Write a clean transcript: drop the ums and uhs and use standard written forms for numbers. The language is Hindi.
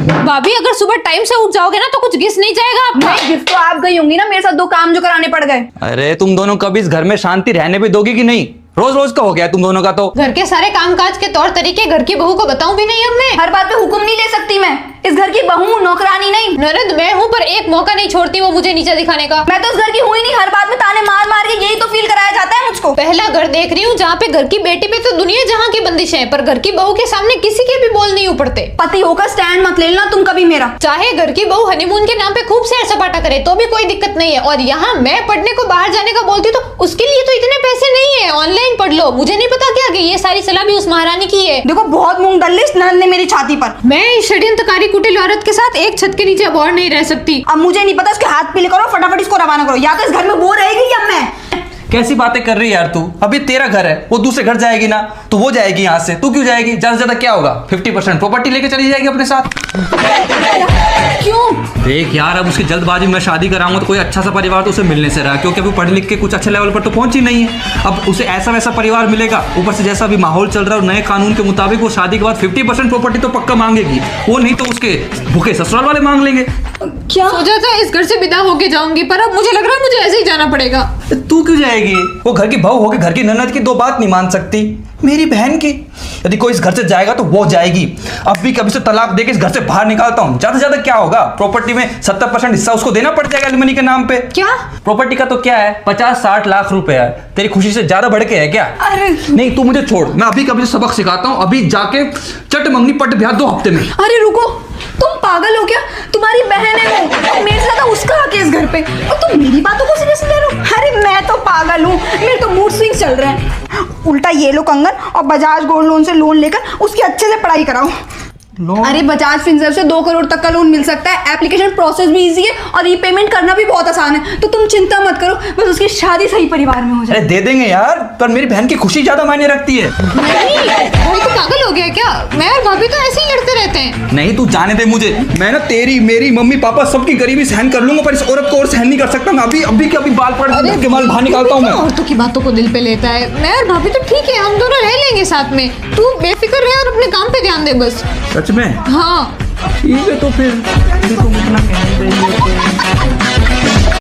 भाभी अगर सुबह टाइम से उठ जाओगे ना तो कुछ गिस नहीं जाएगा आपका। नहीं, गिफ्ट तो आप गई होंगी ना मेरे साथ, 2 काम जो कराने पड़ गए। अरे तुम दोनों कभी इस घर में शांति रहने भी दोगी कि नहीं? रोज रोज का हो गया तुम दोनों का तो। घर के सारे कामकाज के तौर तरीके घर की बहू को बताऊं भी नहीं अब मैं। हर बात पे हुक्म नहीं ले सकती मैं, इस घर की बहू हूं, नौकरानी नहीं। ननद मैं हूँ पर एक मौका नहीं छोड़ती वो मुझे नीचे दिखाने का। मैं तो इस घर की हुई नहीं, हर बात में ताने मार मार के यही तो फील कराया जाता है मुझको। पहला घर देख रही हूँ जहाँ पे घर की बेटी पे तो दुनिया जहाँ की बंदिश है, पर घर की बहू के सामने किसी के भी बोल नहीं उपड़ते। पति होकर स्टैंड मत ले लेना तुम कभी मेरा। चाहे घर की बहू हनीमून के नाम पे खूब सैर सपाटा करे तो भी कोई दिक्कत नहीं है, और यहाँ मैं पढ़ने को बाहर जाने का बोलती तो उसके लिए तो इतने पैसे नहीं है, ऑनलाइन पढ़ लो। मुझे नहीं पता क्या कि ये सारी सलाह भी उस महारानी की है। देखो बहुत मूंग डलिस ननद ने मेरी छाती पर। मैं इस षड्यंत्रकारी कुटिल औरत के साथ एक छत के नीचे अब और नहीं रह सकती। अब मुझे नहीं पता, उसके हाथ पीले करो, फटाफट इसको रवाना करो, या तो इस घर में वो रहेगी या मैं। कैसी बातें कर रही है यार तू? अभी तेरा घर है, वो दूसरे घर जाएगी ना, तो वो जाएगी यहाँ से, तू क्यों जाएगी? ज्यादा से ज्यादा क्या होगा, 50% प्रॉपर्टी लेके चली जाएगी अपने साथ। क्यों? देख यार, अब उसकी जल्दबाजी में शादी कराऊंगा तो कोई अच्छा सा परिवार तो उसे मिलने से रहा, क्योंकि अभी पढ़ लिख के कुछ अच्छे लेवल पर तो पहुंची नहीं है। अब उसे ऐसा वैसा परिवार मिलेगा, ऊपर से जैसा भी माहौल चल रहा है और नए कानून के मुताबिक वो शादी के बाद 50% प्रॉपर्टी तो पक्का मांगेगी, वो नहीं तो उसके भूखे ससुराल वाले मांग लेंगे। क्या? सोचा था इस घर से विदा होके जाऊंगी, पर अब मुझे लग रहा है मुझे ऐसे ही जाना पड़ेगा। तू क्यों जाएगी? वो घर की बहू होके घर की ननद की 2 बात नहीं मान सकती, मेरी बहन की। यदि कोई इस घर से जाएगा तो वो जाएगी। अब भी कभी से तलाक देके इस घर से बाहर निकालता हूँ, ज्यादा से ज्यादा क्या होगा, प्रॉपर्टी में 70% हिस्सा उसको देना पड़ जाएगा एलिमनी के नाम पे। क्या? प्रॉपर्टी का तो क्या है, 50-60 लाख रुपए है, तेरी खुशी से ज्यादा बढ़ के है क्या? अरे नहीं तू मुझे छोड़, मैं अभी कभी सबक सिखाता हूँ, अभी जाके चट मंगनी पट ब्याह 2 हफ्ते में। अरे रुको, तुम पागल हो क्या? तुम्हारी बहन है वो, मेरे से ज्यादा उसका हक है इस घर पे, और तुम मेरी बातों को सीरियस ले रहे हो? अरे मैं तो पागल हूँ, मेरे तो मूड स्विंग चल रहे हैं। उल्टा ये लो कंगन और बजाज गोल्ड लोन से लोन लेकर उसकी अच्छे से पढ़ाई कराओ। अरे बजाज फिनसर्व से 2 करोड़ तक का लोन मिल सकता है, एप्लीकेशन प्रोसेस भी इजी है और रीपेमेंट करना भी बहुत आसान है, तो तुम चिंता मत करो, बस उसकी शादी सही परिवार में हो जाए। अरे दे देंगे यार, पर मेरी बहन की खुशी ज्यादा मायने रखती है। नहीं, भाई तो पागल हो गया क्या? मैं और भाभी तो ऐसे ही लड़ते रहते हैं। नहीं तू जाने दे मुझे, मैं ना तेरी मेरी मम्मी पापा सबकी गरीबी सहन कर लूंगा, पर इस औरत को और सहन नहीं कर सकता मैं। अभी के अभी बाल पड़ के माल बाहर निकालता हूँ मैं। औरतों की बातों को दिल पे लेता है। मैं और भाभी तो ठीक है, हम दोनों रह लेंगे साथ में, तू बेफिक्र रहे और अपने काम पे ध्यान दे बस। सच में? हाँ ठीक है तो फिर तुम इतना कहने दे।